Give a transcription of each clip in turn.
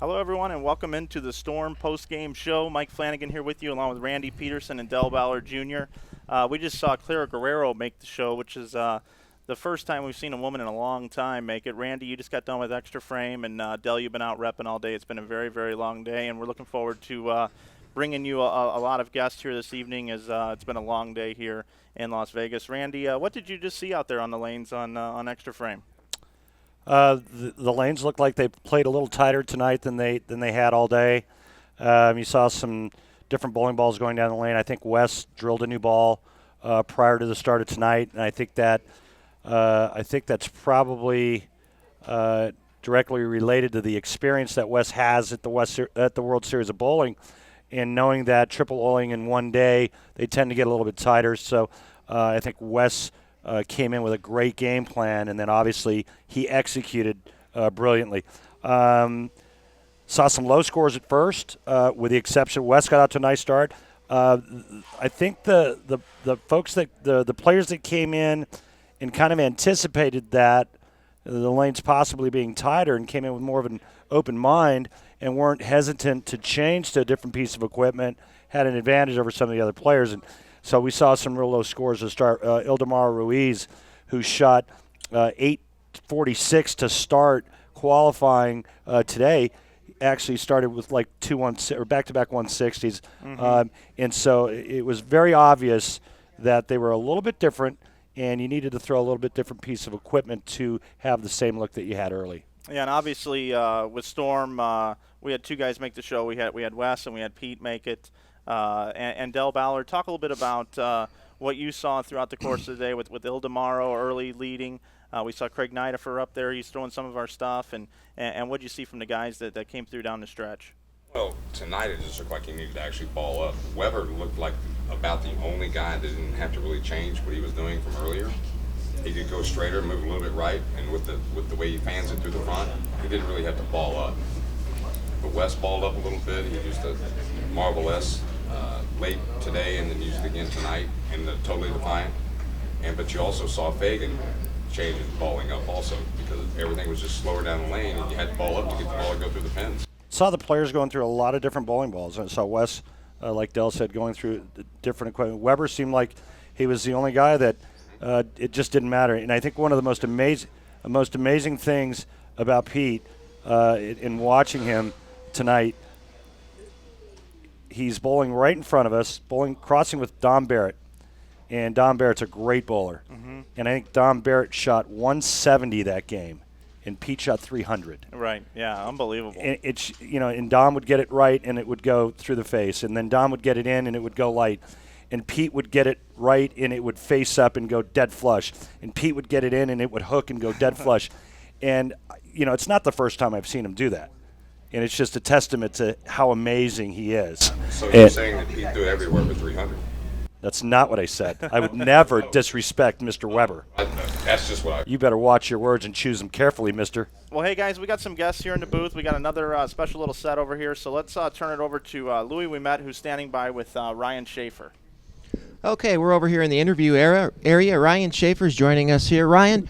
Hello, everyone, and welcome into the Storm post-game show. Mike Flanagan here with you, along with Randy Pedersen and Ballard Jr. We just saw Clara Guerrero make the show, which is the first time we've seen a woman in a long time make it. Randy, you just got done with Extra Frame, and Del, you've been out repping all day. It's been a very, very long day, and we're looking forward to bringing you a lot of guests here this evening, as it's been a long day here in Las Vegas. Randy, what did you just see out there on the lanes on Extra Frame? The lanes looked like they played a little tighter tonight than they had all day. You saw some different bowling balls going down the lane. I think Wes drilled a new ball prior to the start of tonight, and I think that's probably directly related to the experience that Wes has at the World Series of Bowling, and knowing that triple oiling in one day, they tend to get a little bit tighter. So I think Wes came in with a great game plan, and then obviously he executed brilliantly. Saw some low scores at first, with the exception Wes got out to a nice start. I think the folks the players that came in and kind of anticipated that the lanes possibly being tighter and came in with more of an open mind and weren't hesitant to change to a different piece of equipment had an advantage over some of the other players. And so we saw some real low scores to start. Ildemaro Ruiz, who shot 846 to start qualifying today, actually started with like back-to-back 160s. And so it was very obvious that they were a little bit different, and you needed to throw a little bit different piece of equipment to have the same look that you had early. Yeah, and obviously with Storm, we had two guys make the show. We had Wes and we had Pete make it. And Del Ballard, talk a little bit about what you saw throughout the course of the day with Ildemaro early leading. We saw Craig Nidifer up there. He's throwing some of our stuff. And what did you see from the guys that came through down the stretch? Well, tonight it just looked like he needed to actually ball up. Weber looked like about the only guy that didn't have to really change what he was doing from earlier. He could go straighter, move a little bit right, and with the way he fans it through the front, he didn't really have to ball up. But Wes balled up a little bit. He used a marvelous late today and then used it again tonight in the totally defiant. But you also saw Fagan change his balling up also, because everything was just slower down the lane and you had to ball up to get the ball to go through the pins. Saw the players going through a lot of different bowling balls. I saw Wes, like Del said, going through different equipment. Weber seemed like he was the only guy that it just didn't matter. And I think one of the most amazing things about Pete in watching him tonight, he's bowling right in front of us, crossing with Dom Barrett. And Dom Barrett's a great bowler. And I think Dom Barrett shot 170 that game, and Pete shot 300. Right, yeah, unbelievable. And and Dom would get it right, and it would go through the face. And then Dom would get it in, and it would go light. And Pete would get it right, and it would face up and go dead flush. And Pete would get it in, and it would hook and go dead flush. And, it's not the first time I've seen him do that. And it's just a testament to how amazing he is. So you're saying that Pete threw everywhere for 300? That's not what I said. I would never disrespect Mr. Weber. That's just what You better watch your words and choose them carefully, mister. Well, hey, guys, we got some guests here in the booth. We got another special little set over here. So let's turn it over to Louie Wemett, who's standing by with Ryan Shafer. Okay, we're over here in the interview area. Ryan Schaefer's joining us here. Ryan,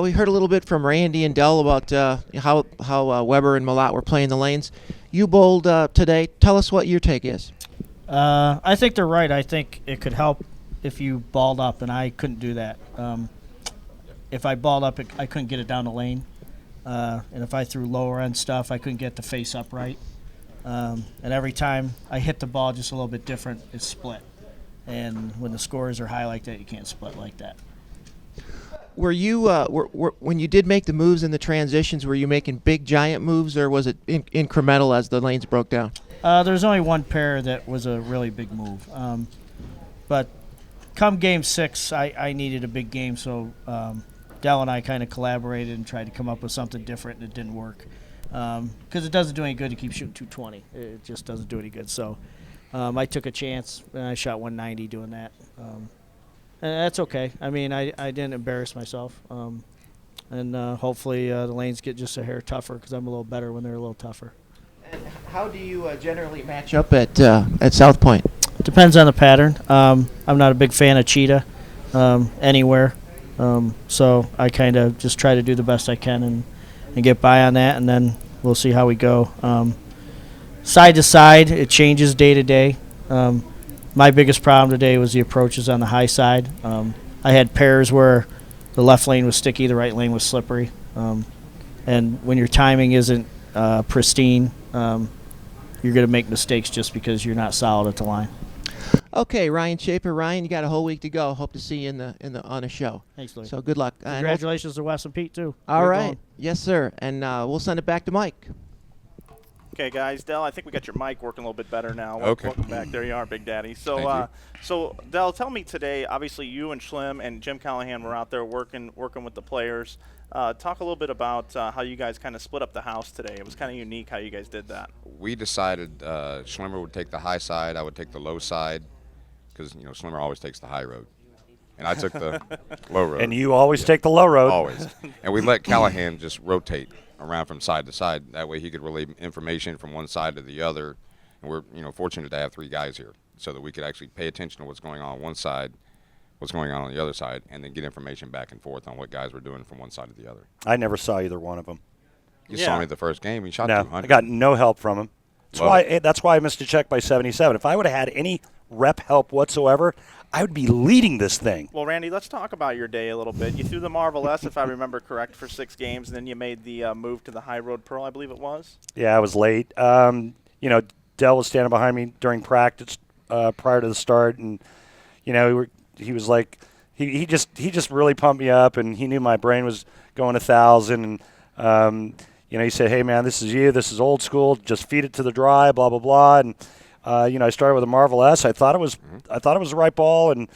we heard a little bit from Randy and Del about how Weber and Malott were playing the lanes. You bowled today. Tell us what your take is. I think they're right. I think it could help if you balled up, and I couldn't do that. If I balled up, I couldn't get it down the lane. And if I threw lower end stuff, I couldn't get the face up right. And every time I hit the ball just a little bit different, it's split. And when the scores are high like that, you can't split like that. Were you when you did make the moves in the transitions, were you making big giant moves, or was it incremental as the lanes broke down? There's only one pair that was a really big move. But come game 6, I needed a big game, so Del and I kind of collaborated and tried to come up with something different, and it didn't work. Because it doesn't do any good to keep shooting 220. It just doesn't do any good. So I took a chance, and I shot 190 doing that. And that's okay. I mean, I didn't embarrass myself. And hopefully the lanes get just a hair tougher, because I'm a little better when they're a little tougher. And how do you generally match up at South Point? Depends on the pattern. I'm not a big fan of Cheetah anywhere. So I kind of just try to do the best I can and get by on that. And then we'll see how we go. Side to side, it changes day to day. My biggest problem today was the approaches on the high side. I had pairs where the left lane was sticky, the right lane was slippery. And when your timing isn't pristine, you're going to make mistakes just because you're not solid at the line. Okay, Ryan Schafer. Ryan, you got a whole week to go. Hope to see you on a show. Thanks, Louie. So good luck. And Congratulations to Wes and Pete, too. all Great right. going. Yes, sir. And we'll send it back to Mike. Okay, guys, Dell, I think we got your mic working a little bit better now. Okay. Welcome back. There you are, Big Daddy. So, Thank so Dell, tell me today. Obviously, you and Schlim and Jim Callahan were out there working with the players. Talk a little bit about how you guys kind of split up the house today. It was kind of unique how you guys did that. We decided Schlimmer would take the high side, I would take the low side, because Schlimmer always takes the high road, and I took the low road. And you always take the low road. Always. And we let Callahan just rotate around from side to side. That way he could relay information from one side to the other. And we're fortunate to have 3 guys here so that we could actually pay attention to what's going on one side, what's going on the other side, and then get information back and forth on what guys were doing from one side to the other. I never saw either one of them. You saw me the first game. He shot No, 200. I got no help from him. That's why I missed a check by 77. If I would have had any rep help whatsoever, I would be leading this thing. Well, Randy, let's talk about your day a little bit. You threw the Marvel S, if I remember correct, for 6 games, and then you made the move to the High Road Pearl, I believe it was. Yeah, I was late. Dell was standing behind me during practice prior to the start, and he was like, he just really pumped me up, and he knew my brain was going 1,000, and he said, "Hey man, this is you. This is old school. Just feed it to the dry, blah blah blah." And I started with a Marvel S. I thought it was the right ball, and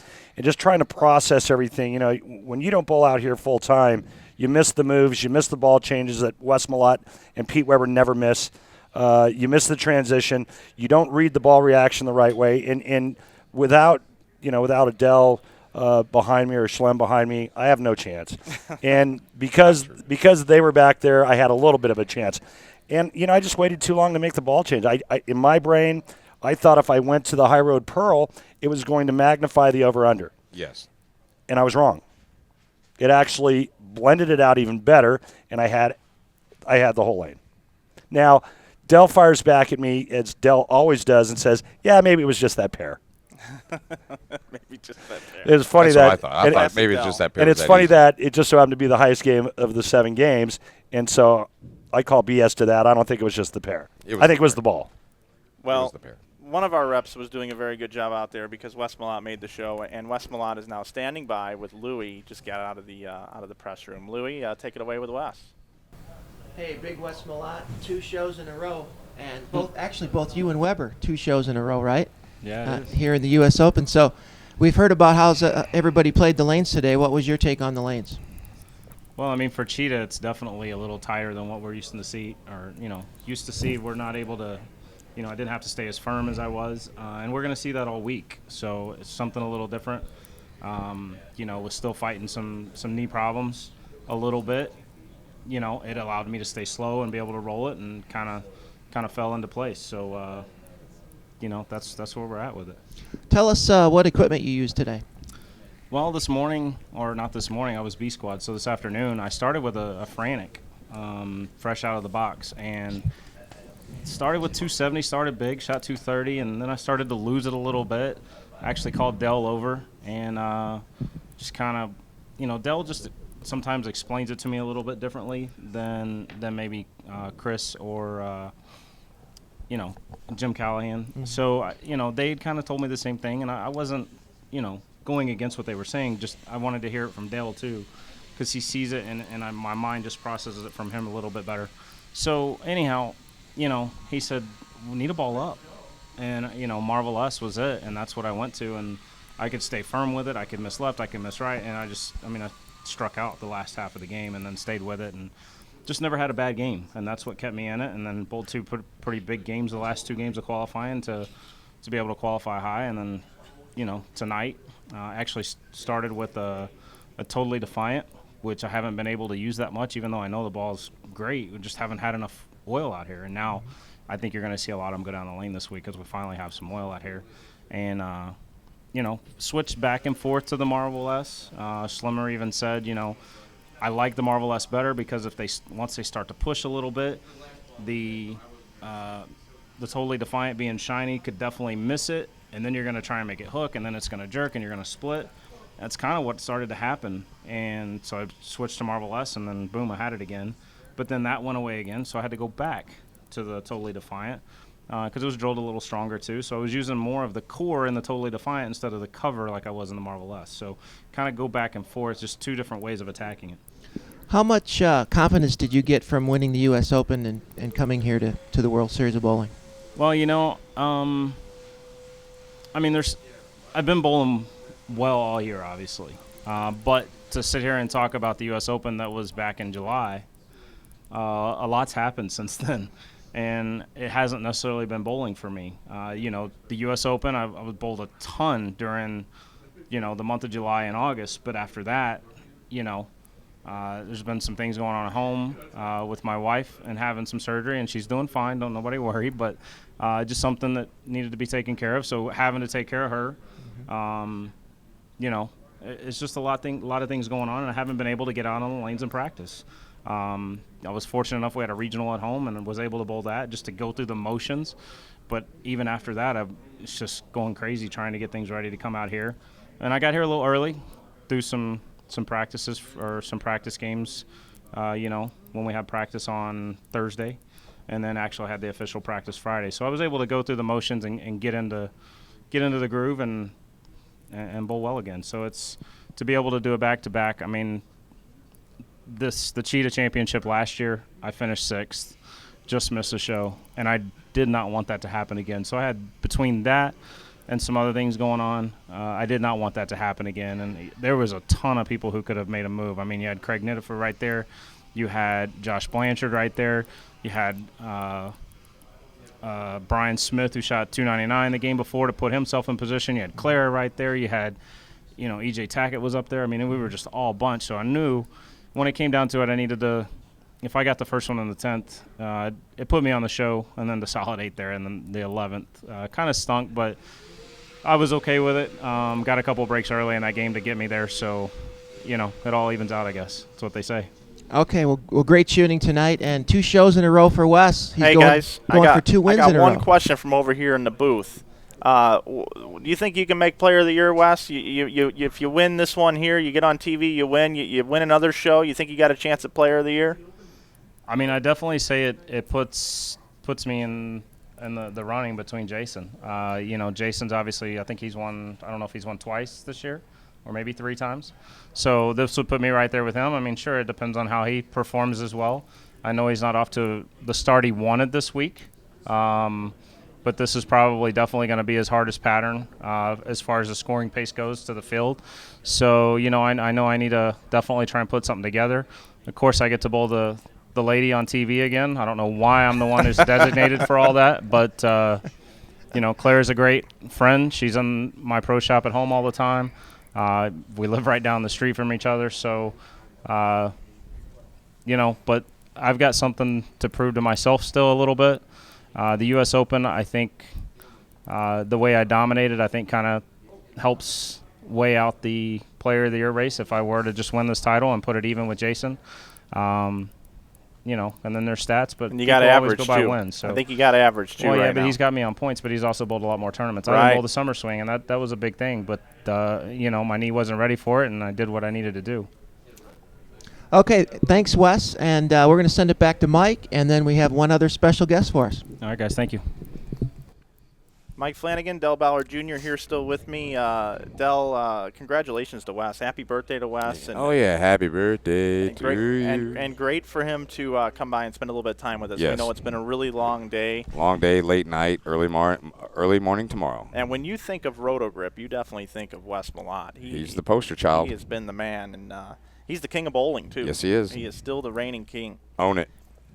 just trying to process everything. When you don't bowl out here full time, you miss the moves, you miss the ball changes that Wes Malott and Pete Weber never miss. You miss the transition. You don't read the ball reaction the right way, and without a Dell behind me or Schlem behind me, I have no chance. And because they were back there, I had a little bit of a chance. And I just waited too long to make the ball change. I in my brain, I thought if I went to the High Road Pearl, it was going to magnify the over/under. Yes. And I was wrong. It actually blended it out even better, and I had the whole lane. Now, Dell fires back at me, as Dell always does, and says, "Yeah, maybe it was just that pair." Maybe just that pair. It was funny That's that what I thought maybe it's just that pair. and it's was funny easy. that it just so happened to be the highest game of the 7 games, and so I call BS to that. I don't think it was just the pair. I think it was the ball. Well, the pair. one of our reps was doing a very good job out there because Wes Malott made the show, and Wes Malott is now standing by with Louie. Just got out of the press room. Louie, take it away with Wes. Hey, big Wes Malott, 2 shows in a row, and both you and Weber, 2 shows in a row, right? Yeah, it is. Here in the U.S. Open. So we've heard about how everybody played the lanes today. What was your take on the lanes? Well, I mean, for Cheetah, it's definitely a little tighter than what we're used to see. We're not able to, I didn't have to stay as firm as I was, and we're going to see that all week. So it's something a little different. We're still fighting some knee problems a little bit. It allowed me to stay slow and be able to roll it, and kind of fell into place. So. That's where we're at with it. Tell us what equipment you used today. Well, this morning, or not this morning, I was B squad. So this afternoon, I started with a Frantic, fresh out of the box, and started with 270. Started big, shot 230, and then I started to lose it a little bit. I actually called Dell over, and just kind of, Dell just sometimes explains it to me a little bit differently than maybe Chris or. Jim Callahan. Mm-hmm. So, they kind of told me the same thing, and I wasn't, going against what they were saying. Just I wanted to hear it from Dale, too, because he sees it, and my mind just processes it from him a little bit better. So, anyhow, he said, we need a ball up. And, Marvel S was it, and that's what I went to. And I could stay firm with it. I could miss left. I could miss right. And I struck out the last half of the game and then stayed with it. And just never had a bad game, and that's what kept me in it. And then bowled 2 pretty big games, the last 2 games of qualifying to be able to qualify high. And then, tonight, actually started with a Totally Defiant, which I haven't been able to use that much, even though I know the ball's great. We just haven't had enough oil out here. And now I think you're going to see a lot of them go down the lane this week because we finally have some oil out here. And, switched back and forth to the Marvel S. Schlimmer even said, I like the Marvel S better because once they start to push a little bit, the totally defiant being shiny could definitely miss it, and then you're going to try and make it hook, and then it's going to jerk, and you're going to split. That's kind of what started to happen. And so I switched to Marvel S, and then boom, I had it again. But then that went away again, so I had to go back to the totally defiant because it was drilled a little stronger too. So I was using more of the core in the totally defiant instead of the cover like I was in the Marvel S. So kind of go back and forth, just two different ways of attacking it. How much confidence did you get from winning the U.S. Open and coming here to the World Series of Bowling? Well, you know, I mean, I've been bowling well all year, obviously. But to sit here and talk about the U.S. Open that was back in July, a lot's happened since then. And it hasn't necessarily been bowling for me. You know, the U.S. Open, I was bowled a ton during, you know, the month of July and August. But after that, you know, there's been some things going on at home with my wife and having some surgery, and she's doing fine. Don't nobody worry, but just something that needed to be taken care of. So having to take care of her, you know, it's just a lot of things going on, and I haven't been able to get out on the lanes and practice. I was fortunate enough we had a regional at home and was able to bowl that just to go through the motions. But even after that, it's just going crazy trying to get things ready to come out here. And I got here a little early, do some practices or some practice games, you know, when we had practice on Thursday, and then actually had the official practice Friday. So I was able to go through the motions and get into the groove and bowl well again. So it's to be able to do a back-to-back. I mean, the Cheetah Championship last year, I finished 6th, just missed a show, and I did not want that to happen again. So I had, between that and some other things going on, I did not want that to happen again. And there was a ton of people who could have made a move. I mean, you had Craig Nittifer right there. You had Josh Blanchard right there. You had Brian Smith, who shot 299 the game before to put himself in position. You had Clara right there. You had, you know, E.J. Tackett was up there. I mean, we were just all bunch. So I knew when it came down to it, I needed to, if I got the first one in the 10th, it put me on the show, and then the solid 8 there, and then the 11th. Kind of stunk, but I was okay with it. Got a couple breaks early in that game to get me there. So, you know, it all evens out, I guess. That's what they say. Okay, well, great shooting tonight, and 2 shows in a row for Wes. He's hey, going, guys, going for 2 wins in a row. I got one question from over here in the booth. Do you think you can make Player of the Year, Wes? If you win this one here, you get on TV, you win. You win another show, you think you got a chance at Player of the Year? I mean, I definitely say it puts me in the running between Jason. You know, Jason's obviously, I think he's won, I don't know if he's won twice this year or maybe 3 times. So this would put me right there with him. I mean, sure, it depends on how he performs as well. I know he's not off to the start he wanted this week. But this is probably definitely going to be his hardest pattern as far as the scoring pace goes to the field. So, you know I need to definitely try and put something together. Of course, I get to bowl the lady on TV again. I don't know why I'm the one who's designated for all that, but, you know, Claire's a great friend. She's in my pro shop at home all the time. We live right down the street from each other. So, you know, but I've got something to prove to myself still a little bit. The U.S. Open, I think the way I dominated, I think kind of helps weigh out the Player of the Year race if I were to just win this title and put it even with Jason. You know, and then there's stats, but and you got average go by too. wins. So. I think you got average too. Well, yeah, right but now. he's got me on points, but he's also bowled a lot more tournaments. Right. I didn't bowl the summer swing, and that was a big thing. But you know, my knee wasn't ready for it, and I did what I needed to do. Okay, thanks, Wes. And we're going to send it back to Mike, and then we have one other special guest for us. All right, guys, thank you. Mike Flanagan, Del Ballard Jr. here still with me. Del, congratulations to Wes. Happy birthday to Wes. And, oh, yeah, happy birthday and to great, you. and great for him to come by and spend a little bit of time with us. Yes. We know it's been a really long day. Long day, late night, early morning tomorrow. And when you think of Rotogrip, you definitely think of Wes Malott. He's the poster child. He has been the man, and he's the king of bowling, too. Yes, he is. He is still the reigning king. Own it.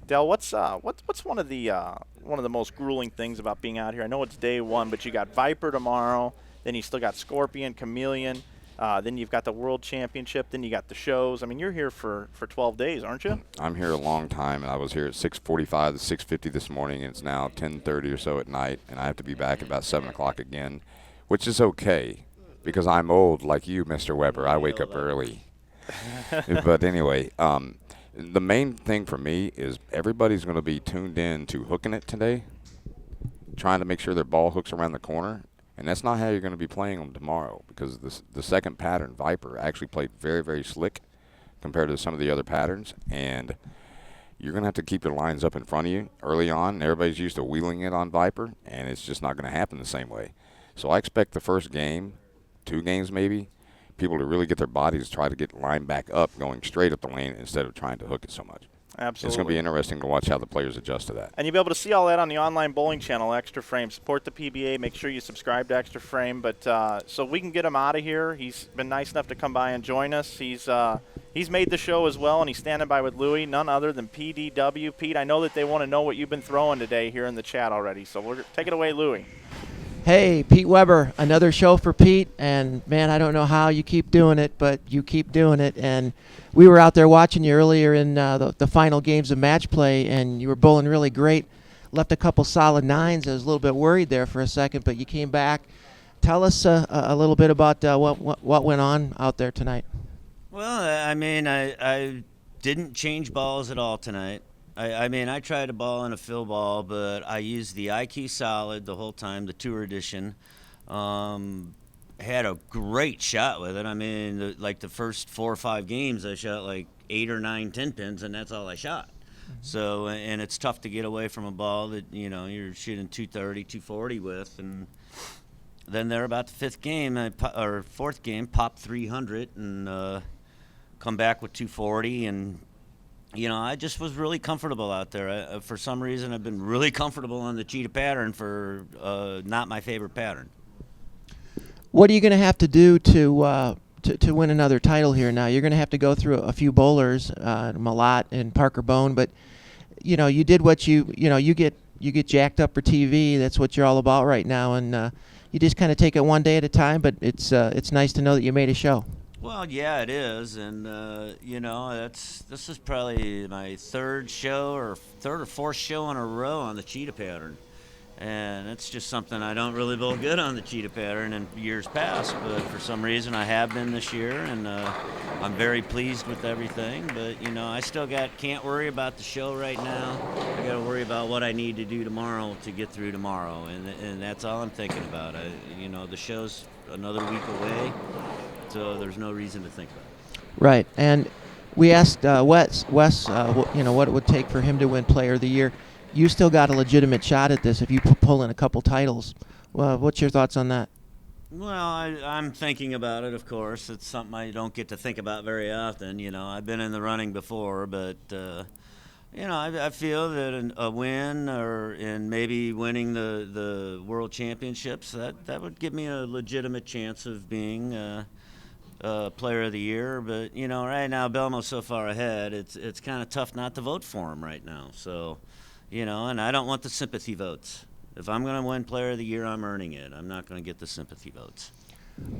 Del, what's one of the most grueling things about being out here? I know it's day one, but you got Viper tomorrow, then you still got Scorpion, Chameleon, then you've got the World Championship, then you got the shows. I mean, you're here for 12 days, aren't you? I'm here a long time, and I was here at 6:45 to 6:50 this morning, and it's now 10:30 or so at night, and I have to be back at about 7 o'clock again, which is okay because I'm old like you, Mr. Weber. I wake up early. But anyway, The main thing for me is everybody's going to be tuned in to hooking it today, trying to make sure their ball hooks around the corner, and that's not how you're going to be playing them tomorrow, because the second pattern, Viper, actually played very, very slick compared to some of the other patterns, and you're going to have to keep your lines up in front of you early on. Everybody's used to wheeling it on Viper, and it's just not going to happen the same way. So I expect the first game, 2 games maybe, people to really get their bodies, try to get lined back up, going straight up the lane instead of trying to hook it so much. Absolutely. It's going to be interesting to watch how the players adjust to that. And you'll be able to see all that on the online bowling channel, Extra Frame. Support the PBA. Make sure you subscribe to Extra Frame. But so we can get him out of here. He's been nice enough to come by and join us. He's made the show as well, and he's standing by with Louie, none other than PDW. Pete, I know that they want to know what you've been throwing today here in the chat already. So we'll take it away, Louie. Hey, Pete Weber, another show for Pete, and man, I don't know how you keep doing it, but you keep doing it. And we were out there watching you earlier in the final games of match play, and you were bowling really great. Left a couple solid 9s. I was a little bit worried there for a second, but you came back. Tell us a little bit about what went on out there tonight. Well, I mean, I didn't change balls at all tonight. I mean, I tried a ball and a fill ball, but I used the IQ Solid the whole time, the Tour Edition. Had a great shot with it. I mean, like the first 4 or 5 games, I shot like 8 or 9 10 pins, and that's all I shot. So, and it's tough to get away from a ball that, you know, you're shooting 230, 240 with. And then there about the 5th game, or 4th game, popped 300 and come back with 240, and you know, I just was really comfortable out there. For some reason, I've been really comfortable on the Cheetah pattern for not my favorite pattern. What are you going to have to do to win another title here now? You're going to have to go through a few bowlers, Malott and Parker Bone, but you know, you did what you get jacked up for TV. That's what you're all about right now, and you just kind of take it one day at a time. But it's nice to know that you made a show. Well, yeah, it is, and you know, this is probably my 3rd or 4th show in a row on the Cheetah pattern, and it's just something I don't really bowl good on the Cheetah pattern in years past, but for some reason I have been this year, and I'm very pleased with everything. But you know, I still can't worry about the show right now. I got to worry about what I need to do tomorrow to get through tomorrow, and that's all I'm thinking about. You know, the show's another week away. So there's no reason to think about it. Right, and we asked Wes, you know, what it would take for him to win Player of the Year. You still got a legitimate shot at this if you pull in a couple titles. Well, what's your thoughts on that? Well, I'm thinking about it, of course. It's something I don't get to think about very often. You know, I've been in the running before, but you know, I feel that a win and maybe winning the World Championships, that would give me a legitimate chance of being Player of the Year. But you know, right now Belmo's so far ahead, it's kind of tough not to vote for him right now. So, you know, and I don't want the sympathy votes. If I'm going to win Player of the Year, I'm earning it. I'm not going to get the sympathy votes.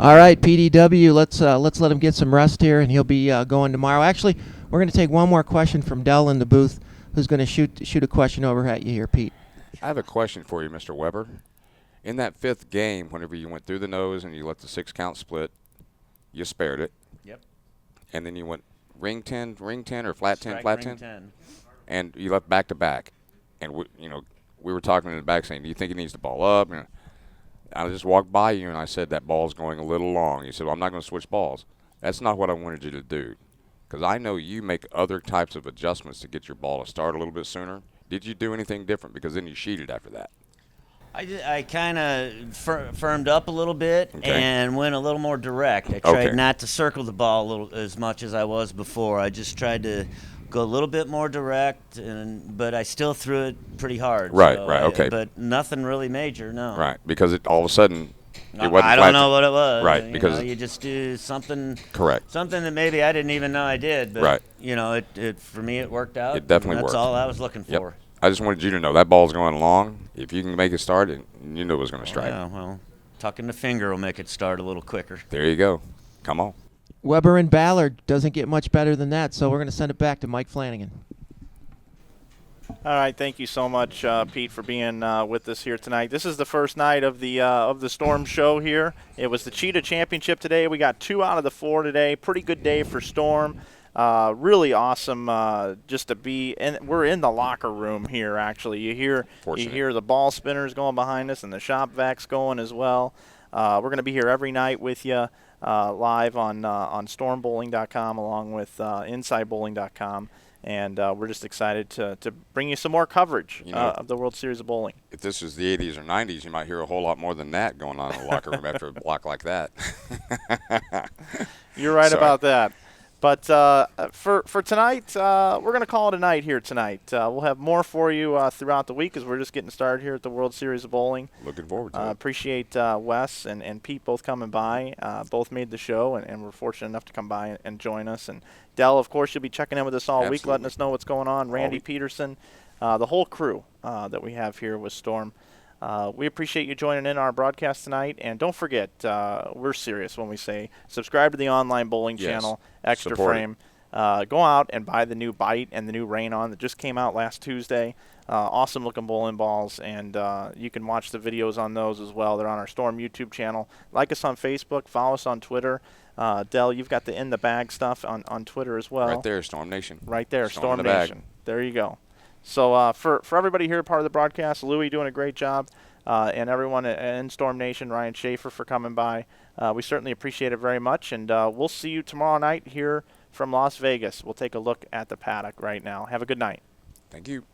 All right, PDW, let's let him get some rest here, and he'll be going tomorrow. Actually, we're going to take one more question from Dell in the booth, who's going to shoot a question over at you here, Pete. I have a question for you, Mr. Weber. In that 5th game, whenever you went through the nose and you let the 6 count split, you spared it. Yep. And then you went ring 10 or flat 10, Strike flat ring 10. And you left back to back. And we were talking in the back saying, do you think he needs to ball up? And I just walked by you and I said, that ball's going a little long. You said, well, I'm not going to switch balls. That's not what I wanted you to do, because I know you make other types of adjustments to get your ball to start a little bit sooner. Did you do anything different? Because then you sheeted after that. I kind of firmed up a little bit and went a little more direct. I tried Okay. not to circle the ball as much as I was before. I just tried to go a little bit more direct, but I still threw it pretty hard. Right, so right, okay. But nothing really major, no. Right, because all of a sudden it wasn't I flat. don't know what it was. Right, because you just do something. Correct. Something that maybe I didn't even know I did. But, Right. you know, it for me it worked out. It definitely and worked. That's all I was looking Yep. for. I just wanted you to know that ball's going long. If you can make it start, you knew it was going to strike. Yeah, well, tucking the finger will make it start a little quicker. There you go. Come on. Weber and Ballard doesn't get much better than that, so we're going to send it back to Mike Flanagan. All right, thank you so much, Pete, for being with us here tonight. This is the first night of the Storm show here. It was the Cheetah Championship today. We got 2 out of the 4 today. Pretty good day for Storm. Really awesome just to be in. We're in the locker room here, actually. You hear the ball spinners going behind us and the shop vacs going as well. We're going to be here every night with you live on stormbowling.com along with insidebowling.com. And we're just excited to bring you some more coverage of the World Series of Bowling. If this was the 80s or 90s, you might hear a whole lot more than that going on in the locker room after a block like that. You're right Sorry. about that. But for tonight, we're going to call it a night here tonight. We'll have more for you throughout the week as we're just getting started here at the World Series of Bowling. Looking forward to it. Appreciate Wes and Pete both coming by. Both made the show, and we're fortunate enough to come by and join us. And Dell, of course, you'll be checking in with us all week, letting us know what's going on. Randy Pedersen, the whole crew that we have here with Storm. We appreciate you joining in our broadcast tonight. And don't forget, we're serious when we say subscribe to the online bowling channel, Extra Support Frame. Go out and buy the new Bite and the new Rain On that just came out last Tuesday. Awesome looking bowling balls, and you can watch the videos on those as well. They're on our Storm YouTube channel. Like us on Facebook, follow us on Twitter. Dell, you've got the In the Bag stuff on Twitter as well. Right there, Storm Nation. Right there, Storm in the Nation. bag. There you go. So for everybody here, part of the broadcast, Louie doing a great job, and everyone in Storm Nation, Ryan Schafer for coming by. We certainly appreciate it very much, and we'll see you tomorrow night here from Las Vegas. We'll take a look at the paddock right now. Have a good night. Thank you.